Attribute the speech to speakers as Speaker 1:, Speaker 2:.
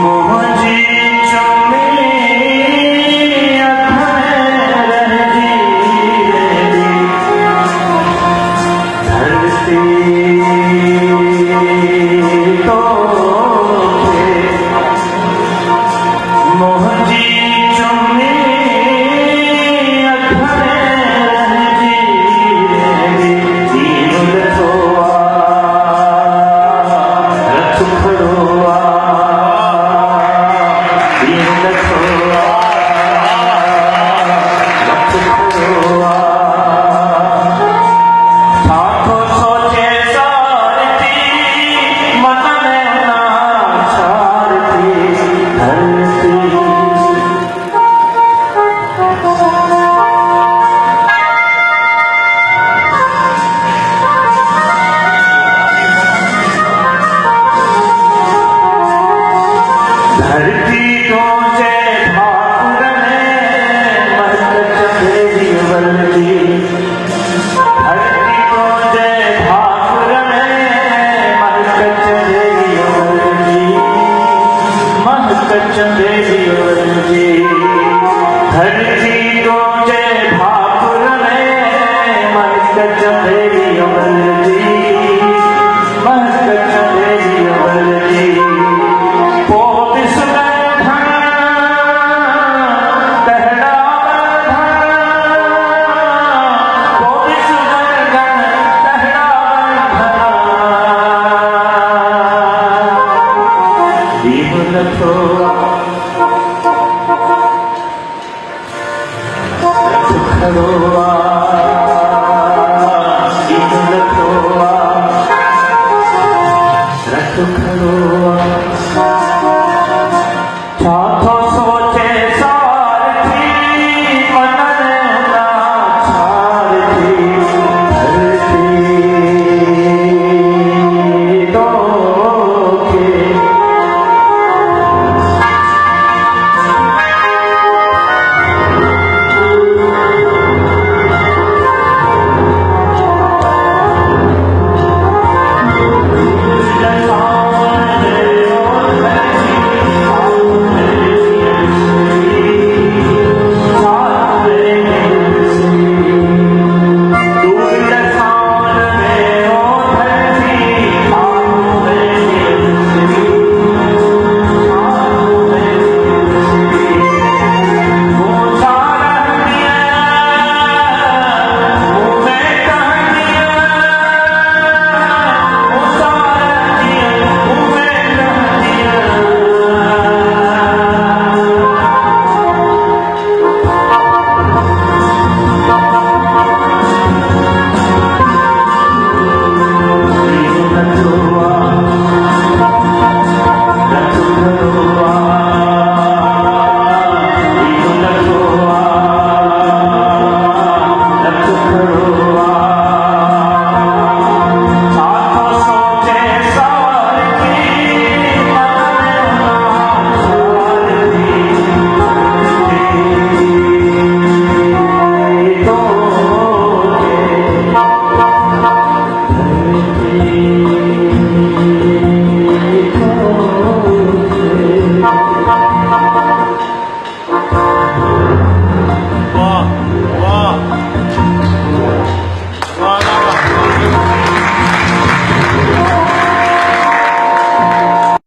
Speaker 1: मोहजी चुमी अधर जी धरती तो मोहजी चुमी अधर जी जीवन थोआ रथ खड़ोआ जीवन थोआ रथ खड़ोआ ठाको सोचे सारथी मन में ना सारथी धरती धरती को जे ठाकुर ने महक चंदेरी वल्ली धरती को जे ठाकुर ने महक चंदेरी वल्ली महक चंदेरी वल्ली धरती को जे ठाकुर ने महक चंदेरी वल्ली महक चंदेरी वल्ली जीवन थोआ रथ खड़ोआ